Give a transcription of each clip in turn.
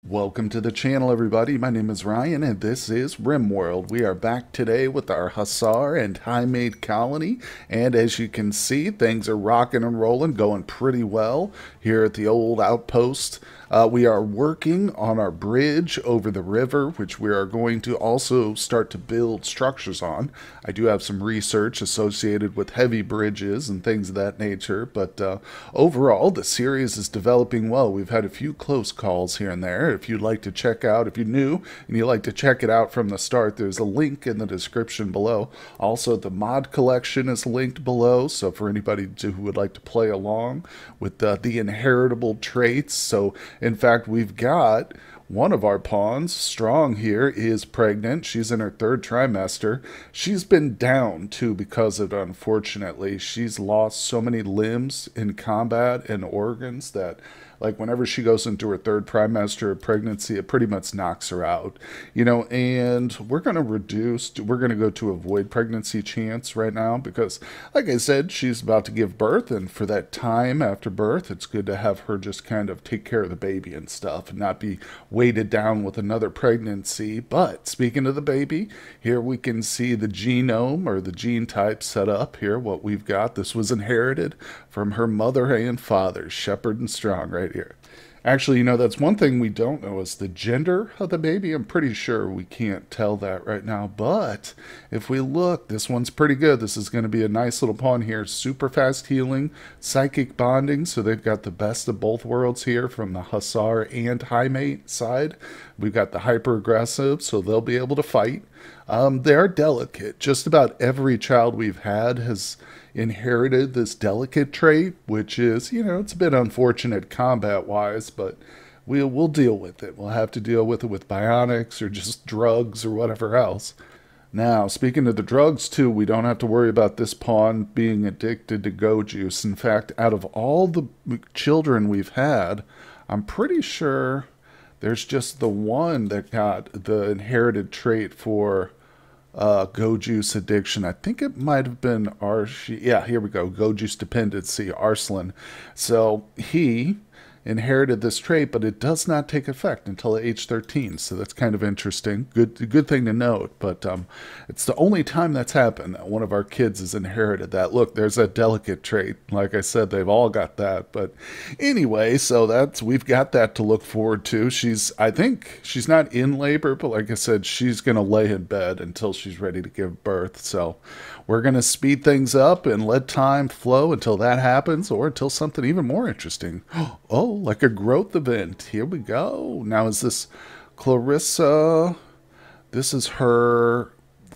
Welcome to the channel, everybody. My name is Ryan, and this is RimWorld. We are back today with our Hussar and Highmate colony, and as you can see, things are rocking and rolling, going pretty well here at the old outpost. We are working on our bridge over the river, which we are going to also start to build structures on. I do have some research associated with heavy bridges and things of that nature, but overall, the series is developing well. We've had a few close calls here and there. If you'd like to check out, if you're new and you'd like to check it out from the start, there's a link in the description below. Also, the mod collection is linked below, so for anybody who would like to play along with the inheritable traits. So in fact, we've got one of our pawns, Strong here, is pregnant. She's in her third trimester. She's been down too because of it, unfortunately. She's lost so many limbs in combat and organs that, like, whenever she goes into her third trimester of pregnancy, it pretty much knocks her out. And we're going to go to avoid pregnancy chance right now because, like I said, she's about to give birth, and for that time after birth, it's good to have her just kind of take care of the baby and stuff and not be weighted down with another pregnancy. But speaking of the baby, here we can see the genome or the gene type set up here, what we've got. This was inherited from her mother and father, Shepherd and Strong, right here. Actually, that's one thing we don't know is the gender of the baby. I'm pretty sure we can't tell that right now. But if we look, this one's pretty good. This is going to be a nice little pawn here. Super fast healing, psychic bonding. So they've got the best of both worlds here from the Hussar and Highmate side. We've got the hyper aggressive, so they'll be able to fight. They are delicate. Just about every child we've had has inherited this delicate trait, which is, it's a bit unfortunate combat-wise, but we'll deal with it. We'll have to deal with it with bionics or just drugs or whatever else. Now, speaking of the drugs, too, we don't have to worry about this pawn being addicted to go juice. In fact, out of all the children we've had, I'm pretty sure there's just the one that got the inherited trait for go juice addiction. I think it might have been yeah, here we go. Go juice dependency, Arslan. So he inherited this trait, but it does not take effect until age 13. So that's kind of interesting. Good thing to note. But it's the only time that's happened that one of our kids has inherited that. Look, there's a delicate trait. Like I said, they've all got that. But anyway, so we've got that to look forward to. I think she's not in labor, but like I said, she's going to lay in bed until she's ready to give birth. So we're going to speed things up and let time flow until that happens, or until something even more interesting. Oh, like a growth event. Here we go. Now, is this Clarissa? This is her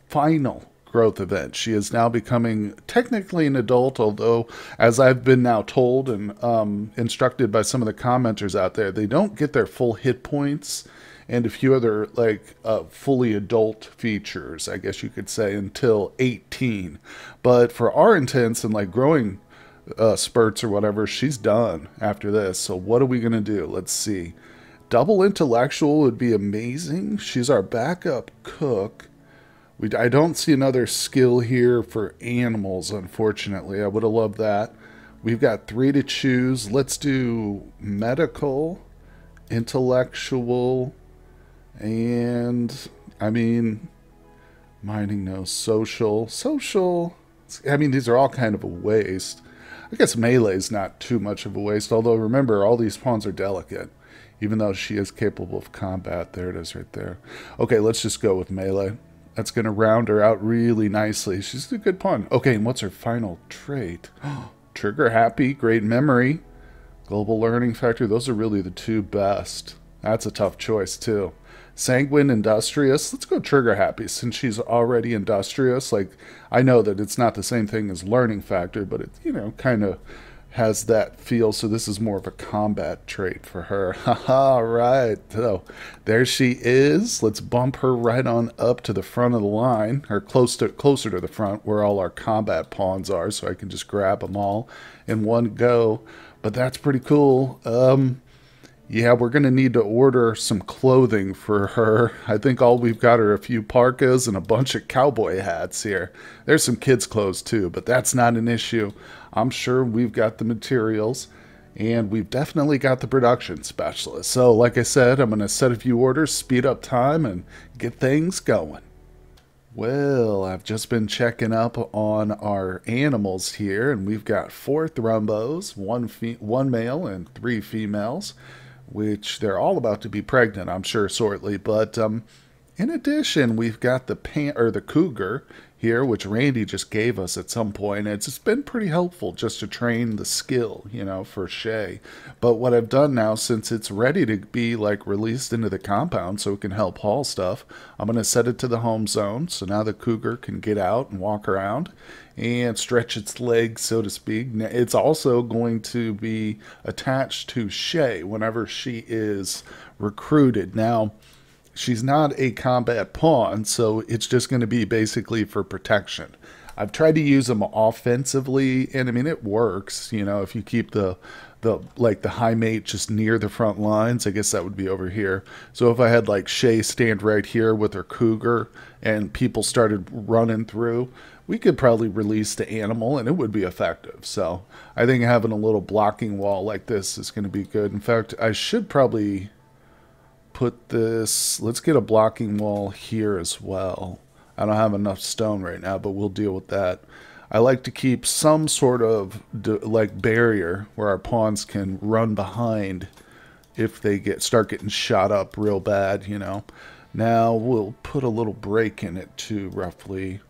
final growth event. She is now becoming technically an adult, although, as I've been now told and instructed by some of the commenters out there, they don't get their full hit points and a few other, fully adult features, I guess you could say, until 18. But for our intents and, growing spurts or whatever, she's done after this. So what are we going to do? Let's see. Double intellectual would be amazing. She's our backup cook. I don't see another skill here for animals, unfortunately. I would have loved that. We've got 3 to choose. Let's do medical, intellectual, and, mining, no, social. These are all kind of a waste. I guess melee is not too much of a waste, although remember, all these pawns are delicate, even though she is capable of combat. There it is right there. Okay, let's just go with melee. That's going to round her out really nicely. She's a good pawn. Okay, and what's her final trait? Trigger happy, great memory, global learning factor. Those are really the two best. That's a tough choice, too. Sanguine, industrious. Let's go trigger happy since she's already industrious. I know that it's not the same thing as learning factor, but it, kind of has that feel. So this is more of a combat trait for her. Haha, right. So there she is. Let's bump her right on up to the front of the line, or closer to the front where all our combat pawns are, so I can just grab them all in one go. But that's pretty cool. Yeah, we're going to need to order some clothing for her. I think all we've got are a few parkas and a bunch of cowboy hats here. There's some kids' clothes too, but that's not an issue. I'm sure we've got the materials. And we've definitely got the production specialist. So, like I said, I'm going to set a few orders, speed up time, and get things going. Well, I've just been checking up on our animals here, and we've got 4 thrumbos, one male and 3 females, which they're all about to be pregnant, I'm sure, shortly. But in addition, we've got the cougar here, which Randy just gave us at some point. It's just been pretty helpful just to train the skill, for Shay. But what I've done now, since it's ready to be like released into the compound so it can help haul stuff, I'm going to set it to the home zone. So now the cougar can get out and walk around and stretch its legs, so to speak. It's also going to be attached to Shay whenever she is recruited. Now, she's not a combat pawn, so it's just going to be basically for protection. I've tried to use them offensively, and I mean it works. If you keep the Highmate just near the front lines, I guess that would be over here. So if I had like Shay stand right here with her cougar, and people started running through, we could probably release the animal, and it would be effective. So I think having a little blocking wall like this is going to be good. In fact, I should probably put this, let's get a blocking wall here as well. I don't have enough stone right now, but we'll deal with that. I like to keep some sort of barrier where our pawns can run behind if they start getting shot up real bad, Now we'll put a little break in it too, roughly.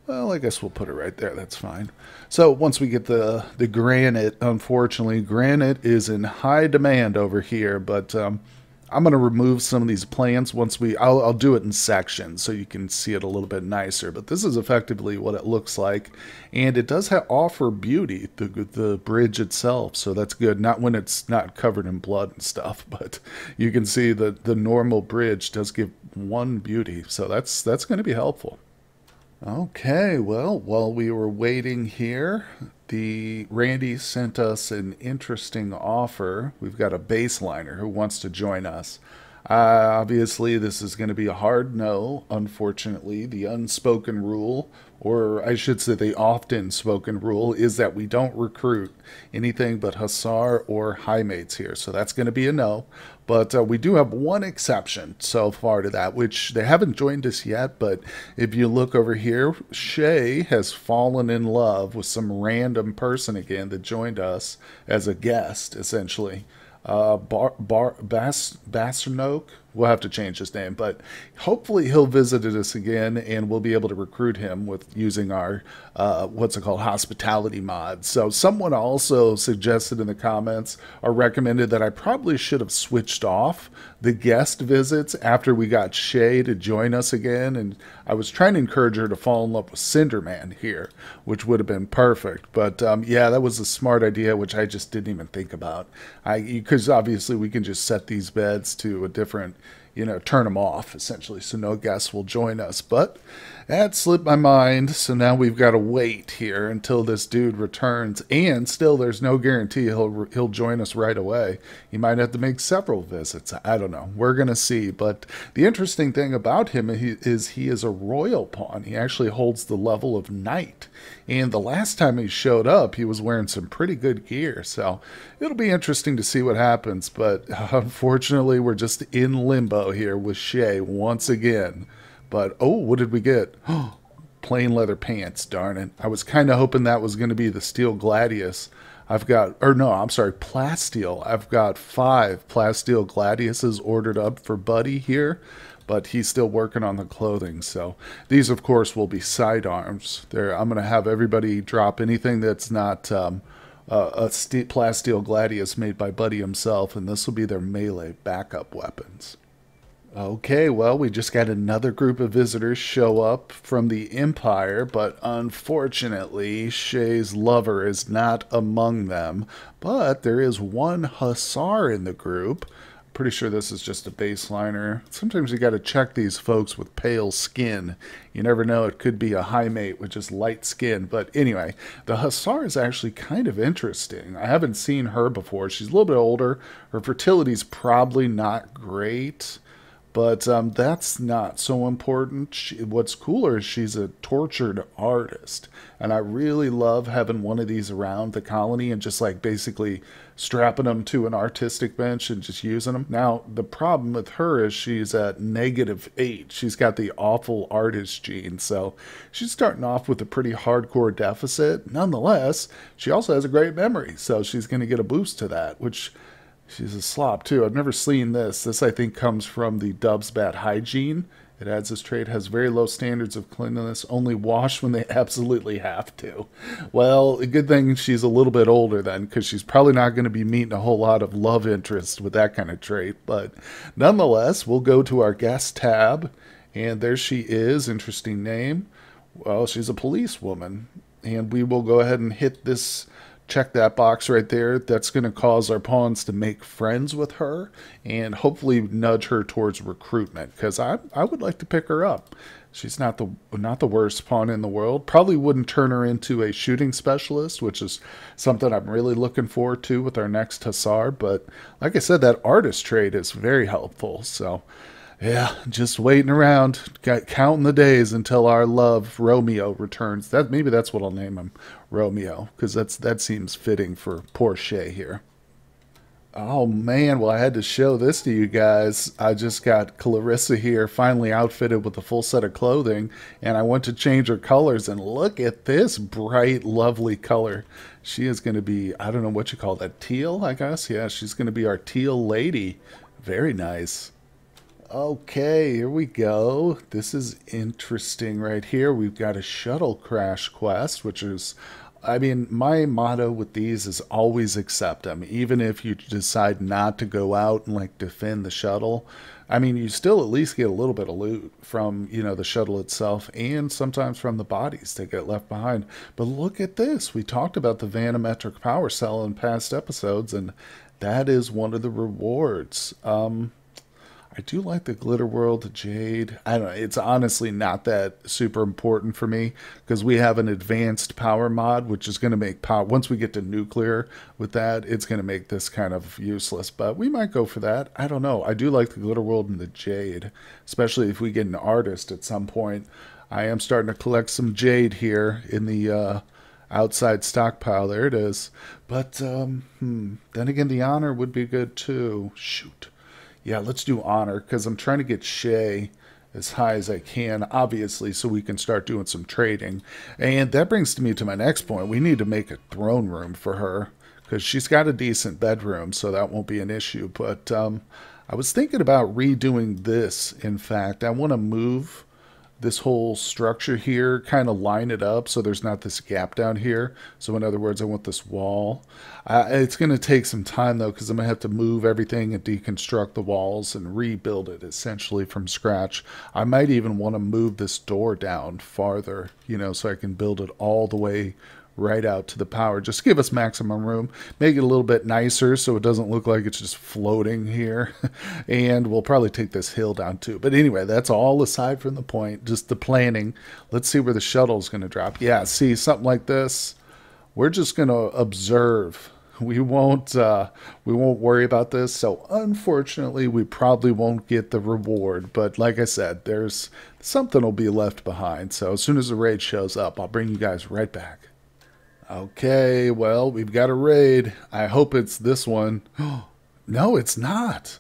Well, I guess we'll put it right there. That's fine. So once we get the granite, unfortunately, granite is in high demand over here, but I'm going to remove some of these plants once I'll do it in sections so you can see it a little bit nicer. But this is effectively what it looks like. And it does offer beauty, the bridge itself. So that's good. Not when it's not covered in blood and stuff. But you can see that the normal bridge does give one beauty. So that's going to be helpful. Okay, well, while we were waiting here, Randy sent us an interesting offer. We've got a baseliner who wants to join us. Obviously, this is going to be a hard no, unfortunately. The unspoken rule, or I should say the often spoken rule, is that we don't recruit anything but Hussar or Highmates here. So that's going to be a no. But we do have one exception so far to that, which they haven't joined us yet. But if you look over here, Shay has fallen in love with some random person again that joined us as a guest, essentially. Bassanoke. We'll have to change his name, but hopefully he'll visit us again, and we'll be able to recruit him with using our what's it called, hospitality mod. So someone also suggested in the comments or recommended that I probably should have switched off the guest visits after we got Shay to join us again, and I was trying to encourage her to fall in love with Cinderman here, which would have been perfect. But yeah, that was a smart idea, which I just didn't even think about. Because obviously we can just set these beds to a different, turn them off essentially, so no guests will join us. But that slipped my mind, so now we've got to wait here until this dude returns, and still there's no guarantee he'll join us right away. He might have to make several visits. I don't know. We're gonna see. But the interesting thing about him is he is a royal pawn. He actually holds the level of knight, and the last time he showed up, he was wearing some pretty good gear. So it'll be interesting to see what happens. But unfortunately, we're just in limbo here with Shay once again. But, oh, what did we get? Plain leather pants, darn it. I was kind of hoping that was going to be the steel gladius. Plasteel. I've got 5 plasteel gladiuses ordered up for Buddy here, but he's still working on the clothing. So these, of course, will be sidearms. I'm going to have everybody drop anything that's not a plasteel gladius made by Buddy himself, and this will be their melee backup weapons. Okay, well, we just got another group of visitors show up from the Empire, but unfortunately, Shay's lover is not among them. But there is one Hussar in the group. Pretty sure this is just a baseliner. Sometimes you got to check these folks with pale skin. You never know, it could be a Highmate with just light skin. But anyway, the Hussar is actually kind of interesting. I haven't seen her before. She's a little bit older. Her fertility's probably not great. But that's not so important. What's cooler is she's a tortured artist. And I really love having one of these around the colony and just like basically strapping them to an artistic bench and just using them. Now, the problem with her is she's at -8. She's got the awful artist gene. So she's starting off with a pretty hardcore deficit. Nonetheless, she also has a great memory. So she's going to get a boost to that, which she's a slop too. I've never seen this. This I think comes from the Dub's bad hygiene. It adds this trait has very low standards of cleanliness, only wash when they absolutely have to. Well, a good thing she's a little bit older then, because she's probably not going to be meeting a whole lot of love interest with that kind of trait. But nonetheless, we'll go to our guest tab, and there she is. Interesting name. Well, she's a policewoman, and we will go ahead and hit this. Check that box right there. That's going to cause our pawns to make friends with her and hopefully nudge her towards recruitment, because I would like to pick her up. She's not the worst pawn in the world. Probably wouldn't turn her into a shooting specialist, which is something I'm really looking forward to with our next Hussar. But like I said, that artist trait is very helpful. So yeah, just waiting around, counting the days until our love Romeo returns. Maybe that's what I'll name him, Romeo, because that seems fitting for poor Shay here. Oh man, well I had to show this to you guys. I just got Clarissa here finally outfitted with a full set of clothing, and I went to change her colors, and look at this bright, lovely color. She is going to be, I don't know what you call that, teal, I guess? Yeah, she's going to be our teal lady. Very nice. Okay, here we go. This is interesting right here. We've got a shuttle crash quest, which is, I mean, my motto with these is always accept them. Even if you decide not to go out and like defend the shuttle, I mean, you still at least get a little bit of loot from, you know, the shuttle itself and sometimes from the bodies that get left behind. But look at this. We talked about the vanometric power cell in past episodes, and that is one of the rewards. I do like the glitter world, the jade. I don't know. It's honestly not that super important for me because we have an advanced power mod, which is going to make power. Once we get to nuclear with that, it's going to make this kind of useless. But we might go for that. I don't know. I do like the glitter world and the jade, especially if we get an artist at some point. I am starting to collect some jade here in the outside stockpile. There it is. But then again, the honor would be good too. Shoot. Yeah, let's do honor, because I'm trying to get Shay as high as I can, obviously, so we can start doing some trading. And that brings me to my next point. We need to make a throne room for her, because she's got a decent bedroom, so that won't be an issue. But I was thinking about redoing this, in fact. I want to move this whole structure here, kind of line it up so there's not this gap down here. So in other words, I want this wall. It's going to take some time though, because I'm going to have to move everything and deconstruct the walls and rebuild it essentially from scratch. I might even want to move this door down farther, you know, so I can build it all the way right out to the power. Just give us maximum room. Make it a little bit nicer so it doesn't look like it's just floating here. And we'll probably take this hill down too. But anyway, that's all aside from the point. Just the planning. Let's see where the shuttle's going to drop. Yeah, see, something like this. We're just going to observe. We won't worry about this. So unfortunately, we probably won't get the reward. But like I said, there's something will be left behind. So as soon as the raid shows up, I'll bring you guys right back. Okay, well, we've got a raid. I hope it's this one. No, it's not.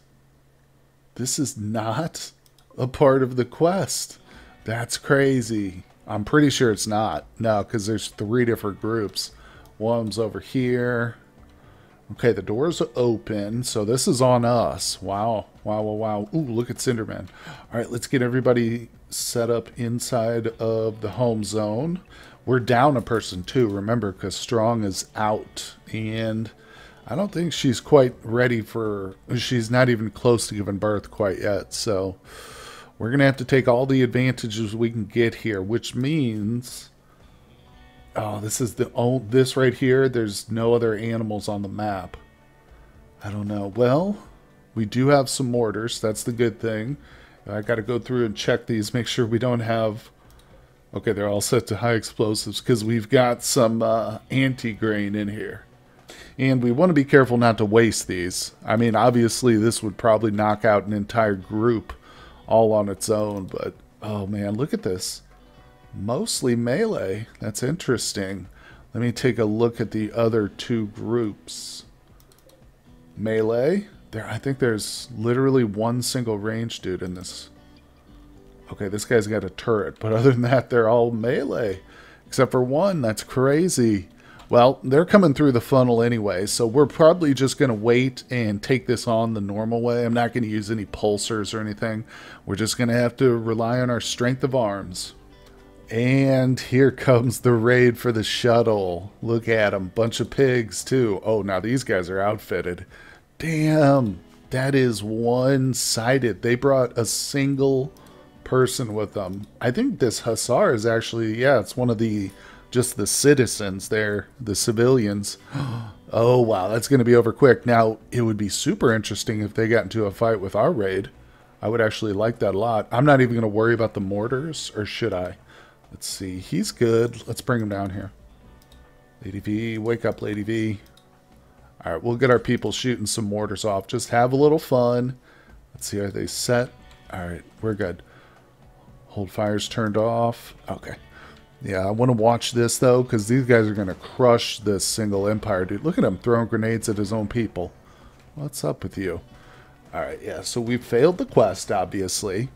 This is not a part of the quest. That's crazy. I'm pretty sure it's not. No, because there's 3 different groups. One's over here. Okay, the door's open, so this is on us. Wow, wow, wow, wow. Ooh, look at Cinderman. All right, let's get everybody set up inside of the home zone. We're down a person too, remember, because Strong is out. And I don't think she's quite ready for... She's not even close to giving birth quite yet. So we're going to have to take all the advantages we can get here, which means... Oh, this is this right here. There's no other animals on the map. I don't know. Well, we do have some mortars. That's the good thing. I got to go through and check these, make sure we don't have... Okay, they're all set to high explosives because we've got some anti-grain in here. And we want to be careful not to waste these. I mean, obviously this would probably knock out an entire group all on its own. But, oh man, look at this. Mostly melee. That's interesting. Let me take a look at the other two groups. Melee. There, I think there's literally one single range dude in this. Okay, this guy's got a turret, but other than that, they're all melee. Except for one. That's crazy. Well, they're coming through the funnel anyway, so we're probably just going to wait and take this on the normal way. I'm not going to use any pulsers or anything. We're just going to have to rely on our strength of arms. And here comes the raid for the shuttle. Look at them. Bunch of pigs, too. Oh, now these guys are outfitted. Damn, that is one-sided. They brought a single person with them. I think this Hussar is actually, yeah, it's one of the, just the citizens there, the civilians. Oh, wow, that's going to be over quick. Now, it would be super interesting if they got into a fight with our raid. I would actually like that a lot. I'm not even going to worry about the mortars, or should I? Let's see. He's good. Let's bring him down here. Lady V, wake up, Lady V. All right, we'll get our people shooting some mortars off. Just have a little fun. Let's see, are they set? All right, we're good. Hold fire's turned off. Okay. Yeah, I want to watch this, though, because these guys are going to crush this single empire, dude. Look at him throwing grenades at his own people. What's up with you? All right, yeah, so we failed the quest, obviously.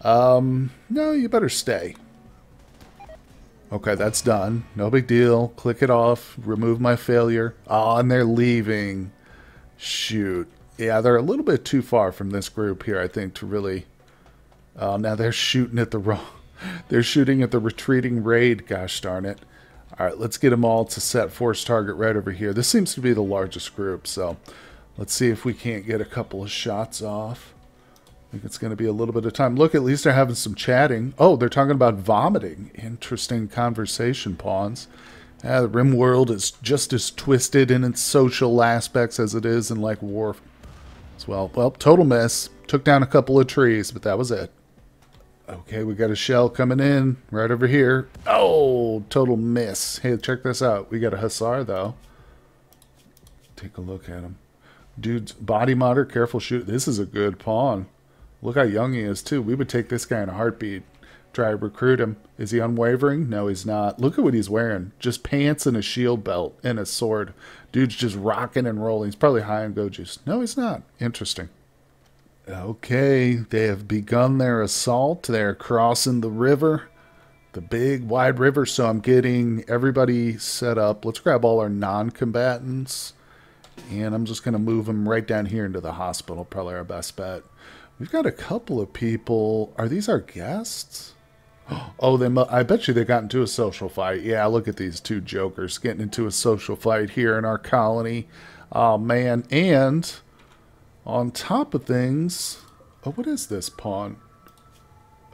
No, you better stay. Okay, that's done. No big deal. Click it off. Remove my failure. Oh, and they're leaving. Shoot. Yeah, they're a little bit too far from this group here, I think, to really... Oh, now they're shooting at the wrong... They're shooting at the retreating raid. Gosh darn it. All right, let's get them all to set force target right over here. This seems to be the largest group, so... Let's see if we can't get a couple of shots off. I think it's going to be a little bit of time. Look, at least they're having some chatting. Oh, they're talking about vomiting. Interesting conversation, pawns. The RimWorld is just as twisted in its social aspects as it is in, like, war as well. Well, total miss. Took down a couple of trees, but that was it. Okay, we got a shell coming in right over here. Oh, total miss. Hey, check this out. We got a Hussar, though. Take a look at him. Dude's body modder, careful shoot. This is a good pawn. Look how young he is, too. We would take this guy in a heartbeat. Try to recruit him. Is he unwavering? No, he's not. Look at what he's wearing. Just pants and a shield belt and a sword. Dude's just rocking and rolling. He's probably high on go juice. No, he's not. Interesting. Okay, they have begun their assault. They're crossing the river. The big, wide river. So I'm getting everybody set up. Let's grab all our non-combatants. And I'm just going to move them right down here into the hospital. Probably our best bet. We've got a couple of people. Are these our guests? Oh, I bet you they got into a social fight. Yeah, look at these two jokers getting into a social fight here in our colony. Oh, man. And on top of things... Oh, what is this pawn?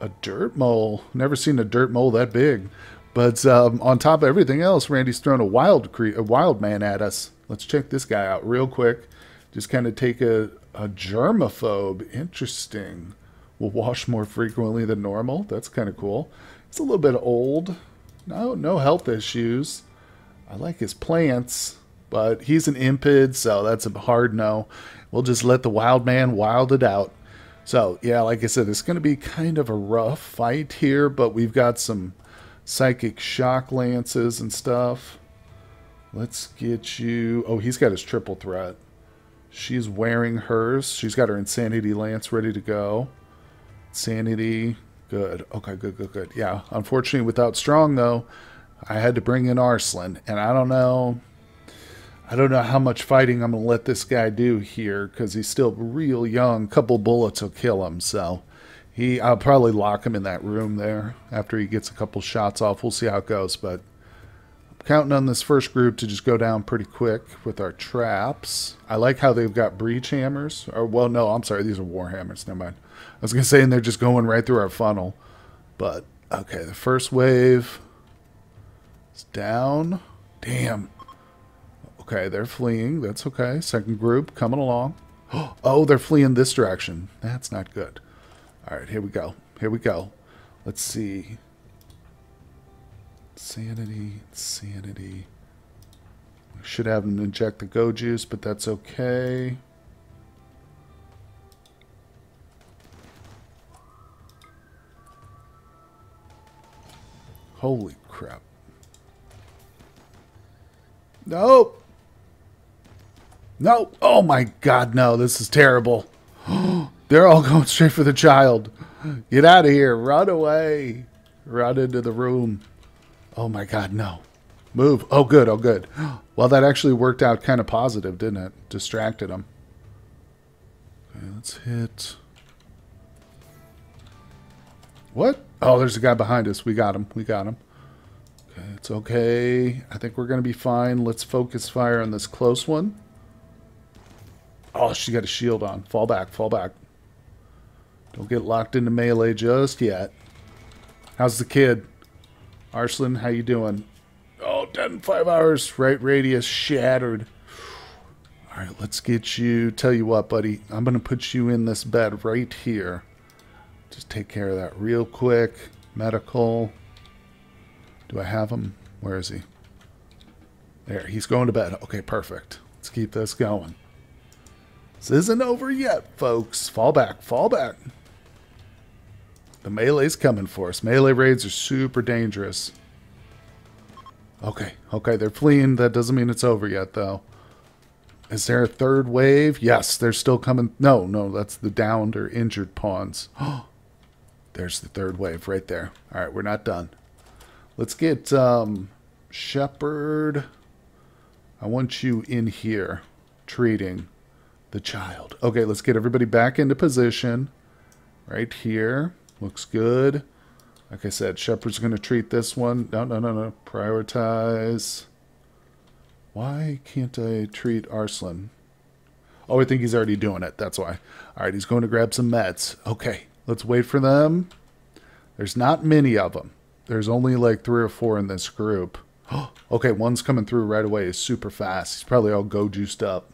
A dirt mole. Never seen a dirt mole that big. But on top of everything else, Randy's thrown a wild man at us. Let's check this guy out real quick. Just kind of take a germaphobe. Interesting. Will wash more frequently than normal. That's kind of cool. It's a little bit old. No health issues. I like his plants, but he's an impid, so that's a hard no. We'll just let the wild man wild it out. So, yeah, like I said, it's going to be kind of a rough fight here, but we've got some psychic shock lances and stuff. Let's get you... Oh, he's got his triple threat. She's wearing hers. She's got her Insanity Lance ready to go. Insanity. Good. Okay, good. Yeah, unfortunately, without Strong, though, I had to bring in Arslan. And I don't know how much fighting I'm going to let this guy do here, because he's still real young. Couple bullets will kill him, so... I'll probably lock him in that room there after he gets a couple shots off. We'll see how it goes, but... Counting on this first group to just go down pretty quick with our traps. I like how they've got breach hammers. Or, well, no, I'm sorry. These are war hammers. Never mind. I was going to say, and they're just going right through our funnel. But, okay, the first wave is down. Damn. Okay, they're fleeing. That's okay. Second group coming along. Oh, they're fleeing this direction. That's not good. All right, here we go. Let's see. Sanity. We should have him inject the go juice, but that's okay. Holy crap. Nope. No. Oh my god, no. This is terrible. They're all going straight for the child. Get out of here. Run away. Run into the room. Oh my god, no. Move. Oh good, oh good. Well, that actually worked out kind of positive, didn't it? Distracted them. Okay, let's hit... What? Oh, there's a guy behind us. We got him. We got him. Okay, it's okay. I think we're going to be fine. Let's focus fire on this close one. Oh, she got a shield on. Fall back, fall back. Don't get locked into melee just yet. How's the kid? Arslan, how you doing? Oh, dead in 5 hours. Right radius shattered. All right, let's get you. Tell you what, buddy. I'm going to put you in this bed right here. Just take care of that real quick. Medical. Do I have him? Where is he? There, he's going to bed. Okay, perfect. Let's keep this going. This isn't over yet, folks. Fall back, fall back. The melee's coming for us. Melee raids are super dangerous. Okay, okay, they're fleeing. That doesn't mean it's over yet, though. Is there a third wave? Yes, they're still coming. No, no, that's the downed or injured pawns. Oh, there's the third wave right there. All right, we're not done. Let's get Shepherd. I want you in here treating the child. Okay, let's get everybody back into position. Right here. Looks good. Like I said, Shepherd's going to treat this one. No, no, no, no. Prioritize. Why can't I treat Arslan? Oh, I think he's already doing it. That's why. All right, he's going to grab some meds. Okay, let's wait for them. There's not many of them. There's only like 3 or 4 in this group. Okay, one's coming through right away. He's super fast. He's probably all go juiced up.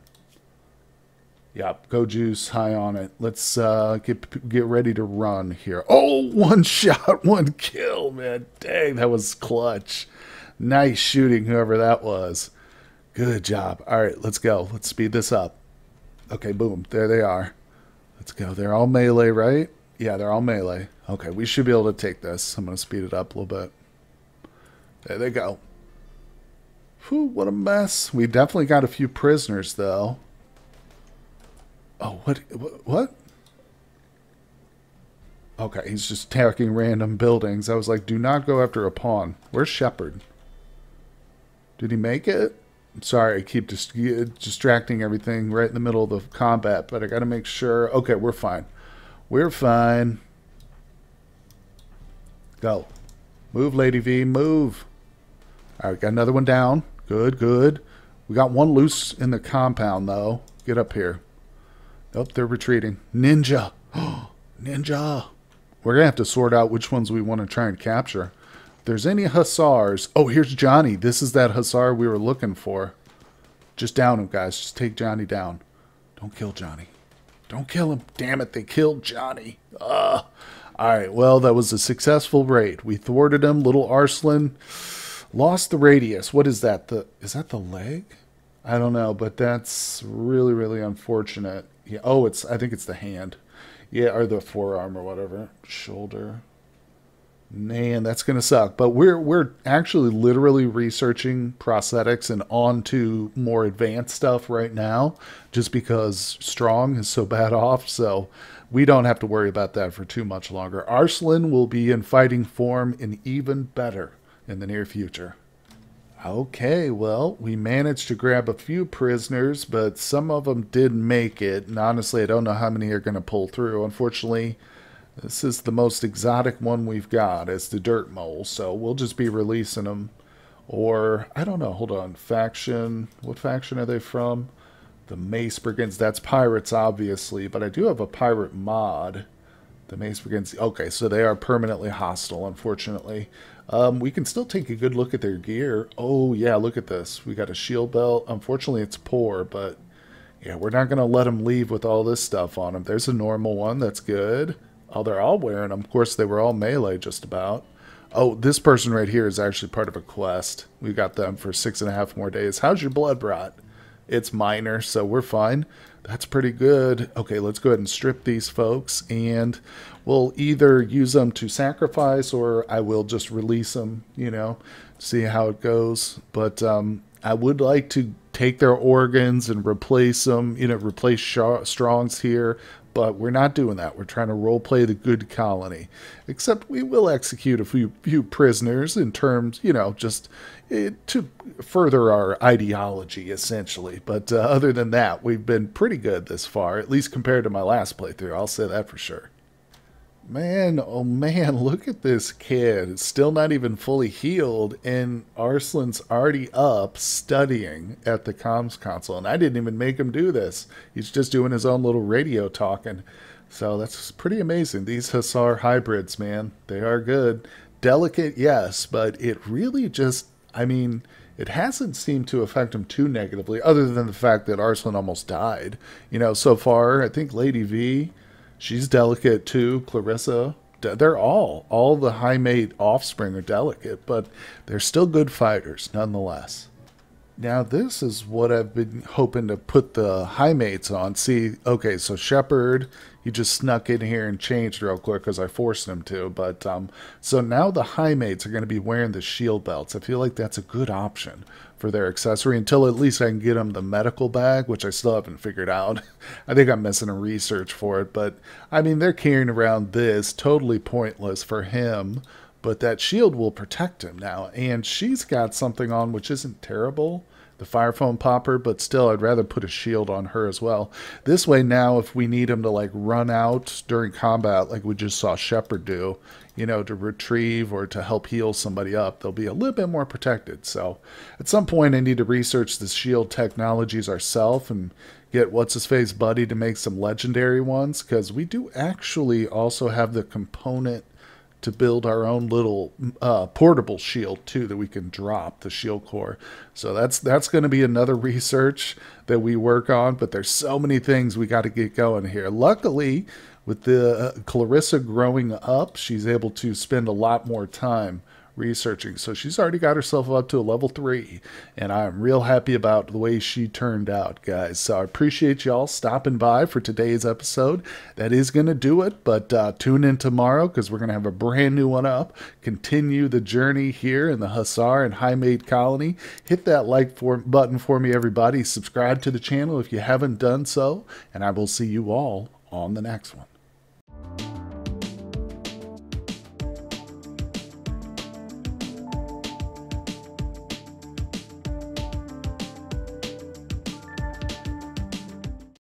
Yep, go juice, high on it. Let's get ready to run here. Oh, 1 shot, 1 kill, man. Dang, that was clutch. Nice shooting, whoever that was. Good job. All right, let's go. Let's speed this up. Okay, boom. There they are. Let's go. They're all melee, right? Yeah, they're all melee. Okay, we should be able to take this. I'm going to speed it up a little bit. There they go. Whew, what a mess. We definitely got a few prisoners, though. Oh, what? Okay, he's just attacking random buildings. I was like, do not go after a pawn. Where's Shepherd? Did he make it? I'm sorry, I keep distracting everything right in the middle of the combat, but I got to make sure. Okay, we're fine. We're fine. Go. Move, Lady V, move. All right, got another one down. Good, good. We got one loose in the compound, though. Get up here. Nope, they're retreating. Ninja. Ninja. We're going to have to sort out which ones we want to try and capture. If there's any Hussars. Oh, here's Johnny. This is that Hussar we were looking for. Just down him, guys. Just take Johnny down. Don't kill Johnny. Don't kill him. Damn it, they killed Johnny. All right, well, that was a successful raid. We thwarted him. Little Arslan lost the radius. What is that? Is that the leg? I don't know, but that's really, really unfortunate. Yeah. Oh, I think it's the hand. Yeah, or the forearm or whatever. Shoulder. Man, that's going to suck. But we're actually literally researching prosthetics and on to more advanced stuff right now, just because Strong is so bad off. So we don't have to worry about that for too much longer. Arslan will be in fighting form and even better in the near future. Okay, well, we managed to grab a few prisoners, but some of them didn't make it. And honestly, I don't know how many are going to pull through. Unfortunately, this is the most exotic one we've got. It's the dirt mole, so we'll just be releasing them. Or, I don't know, hold on. Faction, what faction are they from? The Mace Brigands. That's pirates, obviously, but I do have a pirate mod. The Mace Brigands. Okay, so they are permanently hostile, unfortunately. We can still take a good look at their gear. Oh, yeah, look at this. We got a shield belt. Unfortunately, it's poor, but yeah, we're not going to let them leave with all this stuff on them. There's a normal one. That's good. Oh, they're all wearing them. Of course, they were all melee just about. Oh, this person right here is actually part of a quest. We got them for 6.5 more days. How's your blood rot? It's minor, so we're fine. That's pretty good. Okay, let's go ahead and strip these folks, and we'll either use them to sacrifice or I will just release them, see how it goes. But I would like to take their organs and replace them, replace Strongs here, but we're not doing that. We're trying to role play the good colony. Except we will execute a few prisoners in terms, just to further our ideology, essentially. But other than that, we've been pretty good this far, at least compared to my last playthrough. I'll say that for sure. Man, oh man, look at this kid. It's still not even fully healed, and Arslan's already up studying at the comms console. And I didn't even make him do this. He's just doing his own little radio talking. So that's pretty amazing. These Hussar hybrids, man, they are good. Delicate, yes, but it really just, it hasn't seemed to affect him too negatively, other than the fact that Arslan almost died. So far, I think Lady V, she's delicate too. Clarissa, they're all the Highmate offspring are delicate, but they're still good fighters nonetheless. Now this is what I've been hoping to put the Highmates on. See, okay, so Shepard, he just snuck in here and changed real quick because I forced him to. But so now the Highmates are going to be wearing the shield belts. I feel like that's a good option for their accessory until at least I can get them the medical bag, which I still haven't figured out. I think I'm missing a research for it. But they're carrying around this, totally pointless for him. But that shield will protect him now. And she's got something on which isn't terrible, the fire foam popper, but still I'd rather put a shield on her as well. This way now, if we need him to like run out during combat like we just saw Shepard do, to retrieve or to help heal somebody up, they'll be a little bit more protected. So at some point I need to research the shield technologies ourselves and get what's-his-face Buddy to make some legendary ones, because we do actually also have the component to build our own little portable shield too that we can drop, the shield core. So that's going to be another research that we work on, but there's so many things we got to get going here. Luckily, with the Clarissa growing up, she's able to spend a lot more time researching. So she's already got herself up to a level 3, and I'm real happy about the way she turned out, guys. So I appreciate y'all stopping by for today's episode. That is going to do it, but tune in tomorrow because we're going to have a brand new one up. Continue the journey here in the Hussar and Highmate colony. Hit that like button for me, everybody. Subscribe to the channel if you haven't done so, and I will see you all on the next one.